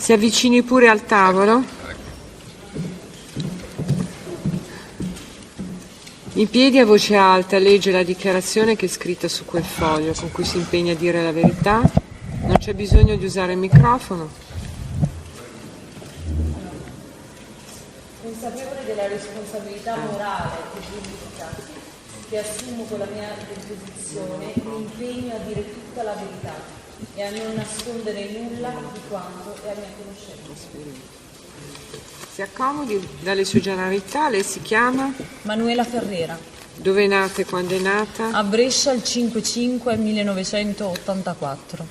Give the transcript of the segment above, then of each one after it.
Si avvicini pure al tavolo. In piedi a voce alta legge la dichiarazione che è scritta su quel foglio, con cui si impegna a dire la verità. Non c'è bisogno di usare il microfono. Consapevole della responsabilità morale e giuridica che assumo con la mia deposizione, mi impegno a dire tutta la verità e a non nascondere nulla di quanto è a mia conoscenza. Si accomodi dalle sue generalità. Lei si chiama? Manuela Ferrera. Dove è nata e quando è nata? A Brescia il 5/5/1984.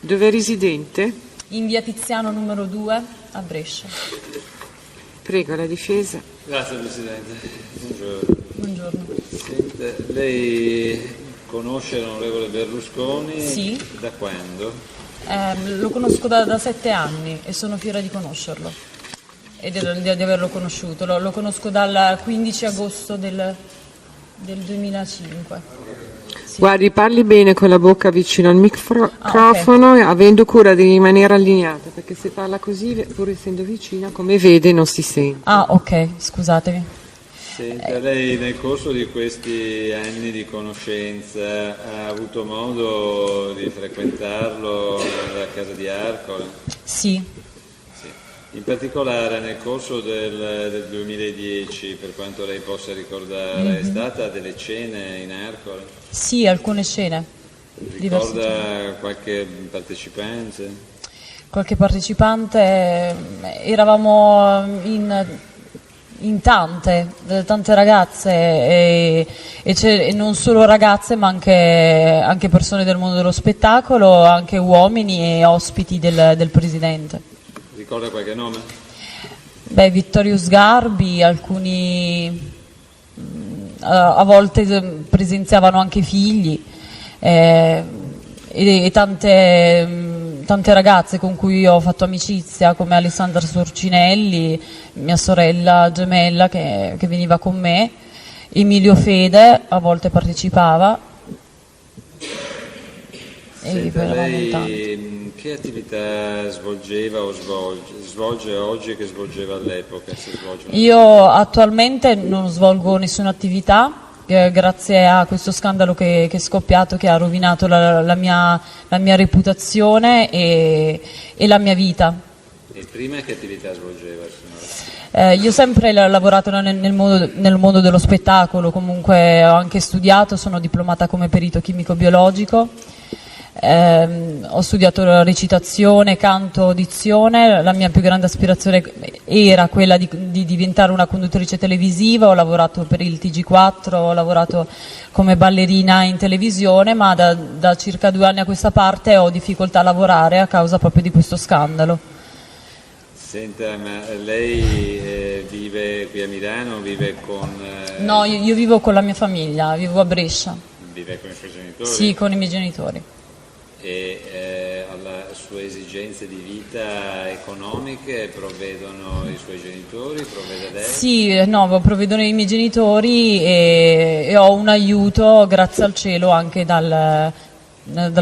Dove è residente? In via Tiziano numero 2 a Brescia. Prego, la difesa. Grazie Presidente. Buongiorno. Buongiorno. Senta, lei conosce l'onorevole Berlusconi? Sì. Da quando? Lo conosco da 7 anni e sono fiera di conoscerlo e di averlo conosciuto. Lo conosco dal 15 agosto del 2005. Sì. Guardi, parli bene con la bocca vicino al microfono, okay. Avendo cura di rimanere allineata, perché se parla così, pur essendo vicina, come vede, non si sente. Ah, ok, scusatemi. Senta, lei nel corso di questi anni di conoscenza ha avuto modo di frequentarlo alla casa di Arcore? Sì. In particolare nel corso del 2010, per quanto lei possa ricordare, è stata delle cene in Arcore? Sì, alcune scene. Ricorda qualche partecipante? Qualche partecipante, eravamo in tante ragazze e non solo ragazze ma anche persone del mondo dello spettacolo, anche uomini e ospiti del Presidente. Ricorda qualche nome? Beh, Vittorio Sgarbi, alcuni a volte presenziavano anche figli e tante ragazze con cui ho fatto amicizia, come Alessandra Sorcinelli, mia sorella gemella che veniva con me, Emilio Fede a volte partecipava. Senta, lei che attività svolgeva o svolge oggi che svolgeva all'epoca? Io attualmente non svolgo nessuna attività, grazie a questo scandalo che è scoppiato, che ha rovinato la mia reputazione e la mia vita. E prima che attività svolgeva, signora? Io ho sempre lavorato nel mondo dello spettacolo, comunque ho anche studiato, sono diplomata come perito chimico-biologico. Ho studiato recitazione, canto, dizione. La mia più grande aspirazione era quella di diventare una conduttrice televisiva. Ho lavorato per il TG4, ho lavorato come ballerina in televisione, ma da circa 2 anni a questa parte ho difficoltà a lavorare a causa proprio di questo scandalo. Senta, ma lei vive qui a Milano, vive con... No, io vivo con la mia famiglia, vivo a Brescia. Vive con i suoi genitori? Sì, con i miei genitori. E alle sue esigenze di vita economiche provvedono i suoi genitori, provvede lei? Sì, no, provvedono i miei genitori e ho un aiuto, grazie al cielo, anche dal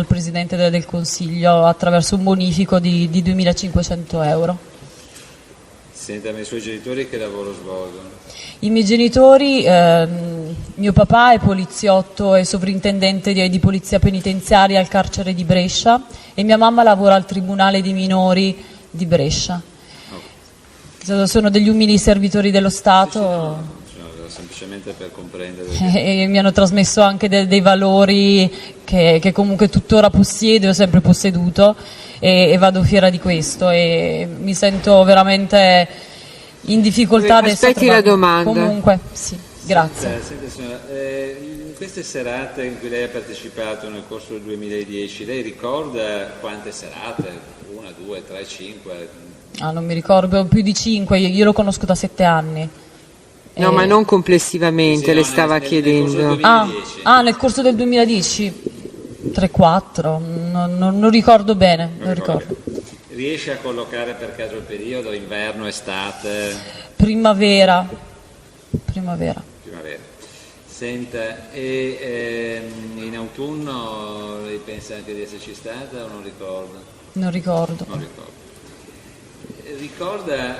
Presidente del Consiglio attraverso un bonifico di 2.500 euro. Senta, ma i suoi genitori che lavoro svolgono? I miei genitori, mio papà è poliziotto e sovrintendente di polizia penitenziaria al carcere di Brescia e mia mamma lavora al Tribunale dei Minori di Brescia. Sono degli umili servitori dello Stato. Sì, no, semplicemente per comprendere. E mi hanno trasmesso anche dei valori che comunque tuttora possiedo, ho sempre posseduto e vado fiera di questo e mi sento veramente in difficoltà adesso. Aspetti la domanda. Comunque, sì, grazie. Senta, signora, in queste serate in cui lei ha partecipato nel corso del 2010, lei ricorda quante serate? 1, 2, 3, 5? Non mi ricordo, più di 5, io lo conosco da 7 anni. No, ma non complessivamente, Sì, le no, stava chiedendo. Nel corso del 2010? 3-4, non ricordo bene, non ricordo. Riesce a collocare per caso il periodo, inverno, estate? Primavera. Primavera. Senta, e in autunno lei pensa anche di esserci stata o non ricorda? Non ricordo. Non ricordo. Ricorda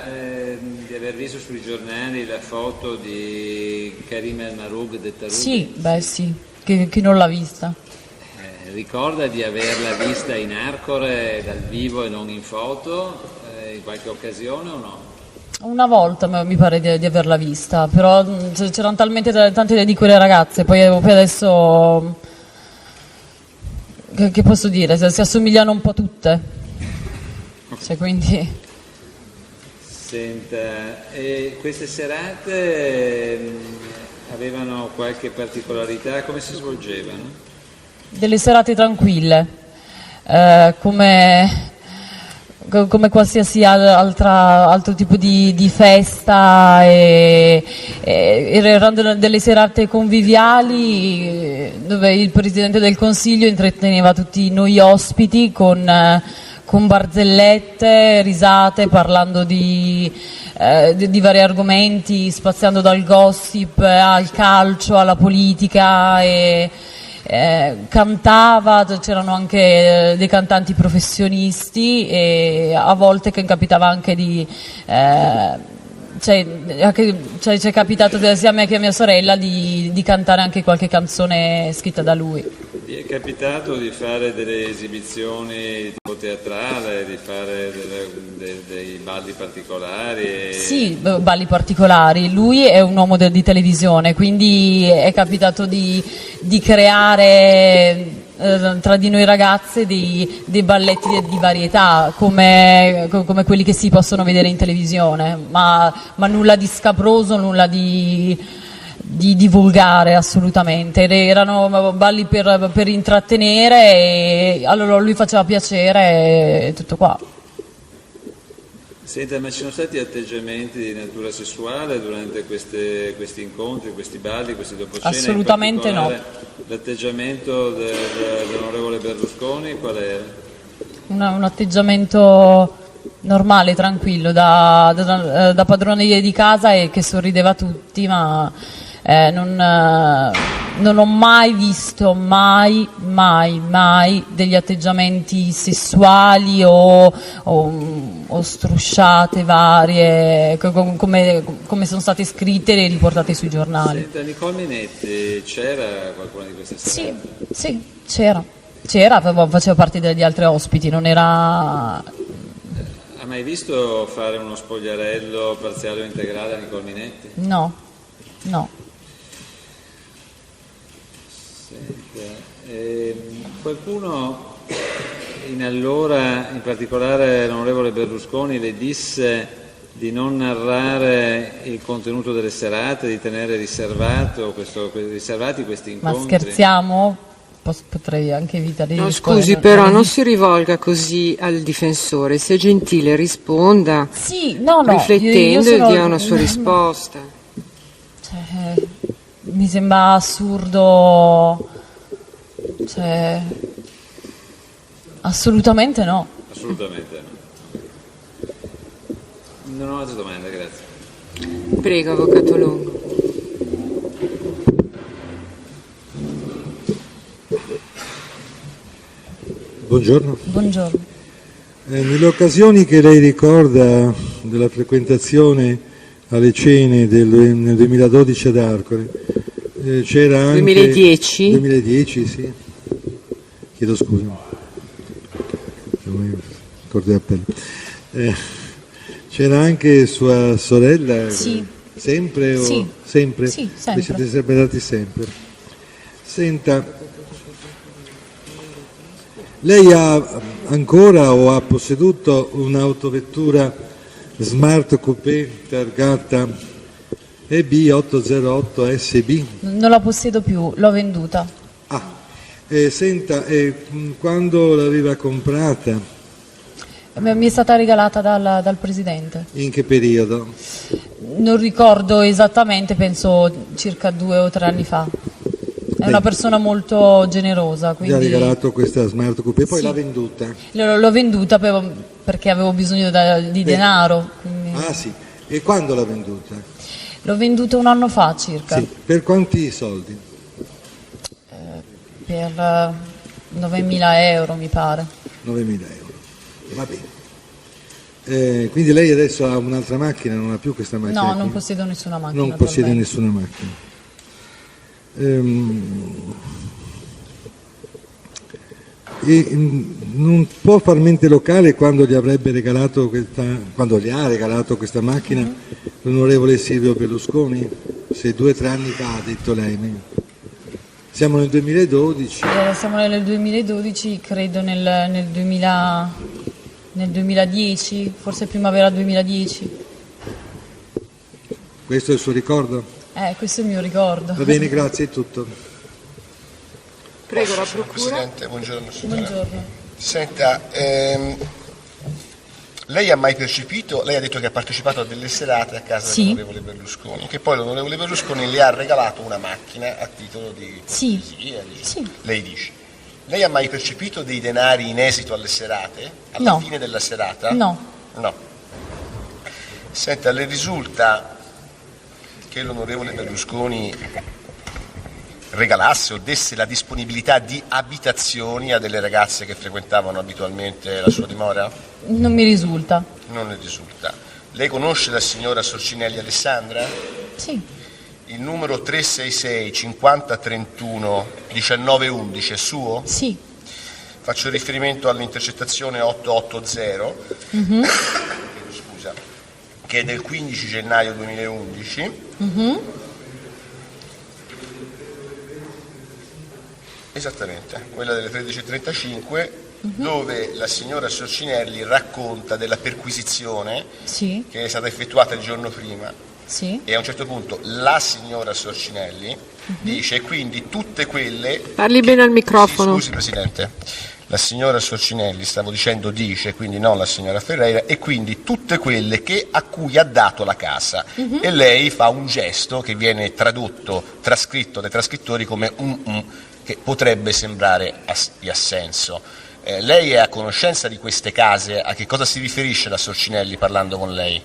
di aver visto sui giornali la foto di Karim El Mahroug detta Ruby? Sì, beh sì, chi non l'ha vista. Ricorda di averla vista in Arcore dal vivo e non in foto in qualche occasione o no? Una volta mi pare di averla vista, però c'erano tante di quelle ragazze, poi adesso, che posso dire, si assomigliano un po' tutte, cioè, quindi... Senta, e queste serate avevano qualche particolarità? Come si svolgevano? Delle serate tranquille, come qualsiasi altro tipo di festa, erano delle serate conviviali dove il Presidente del Consiglio intratteneva tutti noi ospiti con barzellette, risate, parlando di vari argomenti, spaziando dal gossip al calcio, alla politica, e cantava, c'erano anche dei cantanti professionisti, e a volte che capitava anche ci è capitato sia a me che a mia sorella di cantare anche qualche canzone scritta da lui. Vi è capitato di fare delle esibizioni tipo teatrale, di fare dei balli particolari? Sì, balli particolari. Lui è un uomo di televisione, quindi è capitato di creare tra di noi ragazze dei balletti di varietà, come quelli che si possono vedere in televisione, ma nulla di scabroso, nulla di volgare, assolutamente. Erano balli per intrattenere, e allora lui faceva piacere, e tutto qua. Senta, ma ci sono stati atteggiamenti di natura sessuale durante questi incontri, questi balli, questi doposcena? Assolutamente no. L'atteggiamento dell'onorevole Berlusconi qual era? Un atteggiamento normale, tranquillo, da padrone di casa, e che sorrideva a tutti, ma non ho mai visto mai degli atteggiamenti sessuali o strusciate varie come sono state scritte e riportate sui giornali. Senta, Nicole Minetti, c'era qualcuna di queste serate? Sì, c'era, faceva parte degli altri ospiti, non era... Ha mai visto fare uno spogliarello parziale o integrale a Nicole Minetti? No. Qualcuno in particolare l'onorevole Berlusconi, le disse di non narrare il contenuto delle serate, di tenere riservati questi incontri? Ma scherziamo? Potrei anche evitare di No, rispondere. scusi, però non si rivolga così al difensore, sia gentile, risponda. Sì, no, riflettendo, io sono... e dia una sua risposta. Cioè, mi sembra assurdo, cioè, assolutamente no. Assolutamente no. Non ho altre domande, grazie. Prego, avvocato Longo. Buongiorno. Buongiorno. Nelle occasioni che lei ricorda della frequentazione alle cene nel 2012 ad Arcore, c'era anche... 2010? 2010, sì. Chiedo scusa. Corte d'appello. C'era anche sua sorella? Sì. Sempre? Sì. Sempre? Sì, sempre. Vi siete separati sempre. Senta... Lei ha ancora o ha posseduto un'autovettura Smart Coupé targata EB808SB? Non la possiedo più, l'ho venduta. Senta, quando l'aveva comprata? Mi è stata regalata dal Presidente. In che periodo? Non ricordo esattamente, penso circa 2 o 3 anni fa. È una persona molto generosa. Gli ha regalato questa Smart Coupé, poi Sì. l'ha venduta? L'ho venduta perché avevo bisogno di denaro. Quindi... Ah sì, e quando l'ha venduta? L'ho venduta 1 anno fa circa, Sì. Per quanti soldi? per 9.000 euro mi pare. 9.000 euro. Va bene. Quindi lei adesso ha un'altra macchina, non ha più questa macchina? No, qui? non possiedo nessuna macchina. Non possiede attualmente. nessuna macchina. Non può far mente locale quando gli ha regalato questa macchina l'onorevole Silvio Berlusconi? Se 2 o 3 anni fa, ha detto lei. Siamo nel 2012. Siamo nel 2012, credo nel 2010, forse primavera 2010. Questo è il suo ricordo? Questo è il mio ricordo. Va bene, grazie, è tutto. Prego, la Signor procura. Presidente, buongiorno signora. Buongiorno. Senta, lei ha mai percepito, lei ha detto che ha partecipato a delle serate a casa Sì. dell'onorevole Berlusconi, che poi l'onorevole Berlusconi le ha regalato una macchina a titolo di Sì. cortesia, dice. Sì. Lei dice. Lei ha mai percepito dei denari in esito alle serate? Alla No. fine della serata? No. No. Senta, le risulta che l'onorevole Berlusconi regalasse o desse la disponibilità di abitazioni a delle ragazze che frequentavano abitualmente la sua dimora? Non mi risulta. Non ne risulta. Lei conosce la signora Sorcinelli Alessandra? Sì. Il numero 366 50 31 19 11 è suo? Sì. Faccio riferimento all'intercettazione 880, scusa, che è del 15 gennaio 2011. Esattamente, quella delle 13.35, dove la signora Sorcinelli racconta della perquisizione Sì. che è stata effettuata il giorno prima Sì. e a un certo punto la signora Sorcinelli dice quindi tutte quelle... Parli bene al microfono. Sì, scusi Presidente, la signora Sorcinelli, stavo dicendo dice, quindi non la signora Ferreira, e quindi tutte quelle a cui ha dato la casa. E lei fa un gesto che viene trascritto dai trascrittori come che potrebbe sembrare di assenso. Lei è a conoscenza di queste case? A che cosa si riferisce la Sorcinelli parlando con lei?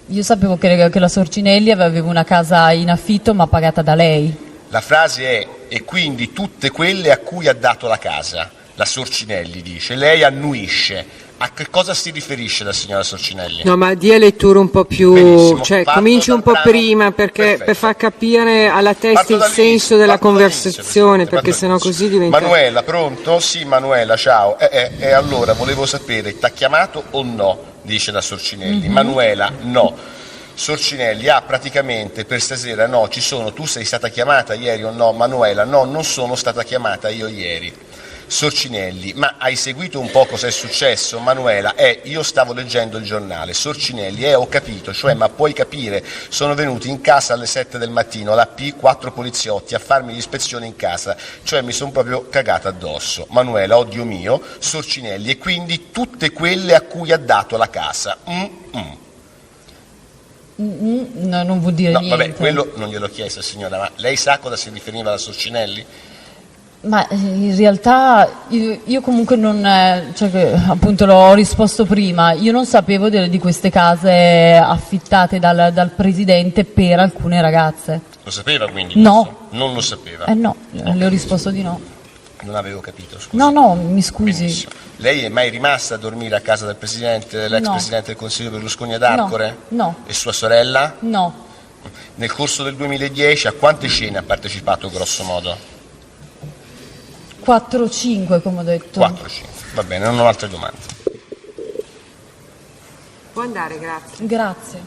Io sapevo che la Sorcinelli aveva una casa in affitto ma pagata da lei. La frase è e quindi tutte quelle a cui ha dato la casa. La Sorcinelli dice, lei annuisce. A che cosa si riferisce la signora Sorcinelli? No, ma dia lettura un po' più, Benissimo, cioè parto cominci un dal po' brano. prima Perfetto. per far capire alla testa Parto il dall'inizio, senso della parto dall'inizio, conversazione, Presidente, perché parto sennò dall'inizio. così diventa... Manuela, pronto? Sì, Manuela, ciao. E allora, volevo sapere, t'ha chiamato o no? Dice la Sorcinelli. Manuela, no. Sorcinelli, praticamente per stasera no, ci sono, tu sei stata chiamata ieri o no? Manuela, no, non sono stata chiamata io ieri. Sorcinelli, ma hai seguito un po' cosa è successo? Manuela, io stavo leggendo il giornale. Sorcinelli, ho capito, cioè, ma puoi capire, sono venuti in casa alle 7 del mattino, la P, 4 poliziotti a farmi l'ispezione in casa, cioè mi sono proprio cagata addosso. Manuela, oddio mio, Sorcinelli, e quindi tutte quelle a cui ha dato la casa. No, non vuol dire No, niente. vabbè, quello non gliel'ho chiesto signora, ma lei sa cosa si riferiva alla Sorcinelli? Ma in realtà io comunque non, cioè che, appunto l'ho risposto prima, io non sapevo di queste case affittate dal presidente per alcune ragazze. Lo sapeva quindi? No. questo? Non lo sapeva. No, le ho risposto di no. Non avevo capito, scusi. No, mi scusi. Benissimo. Lei è mai rimasta a dormire a casa del presidente, dell'ex No. presidente del Consiglio Berlusconi ad Arcore? No. E sua sorella? No, Nel corso del 2010 a quante cene ha partecipato grosso modo? 4-5 come ho detto. 4-5. Va bene, non ho altre domande. Può andare, grazie. Grazie.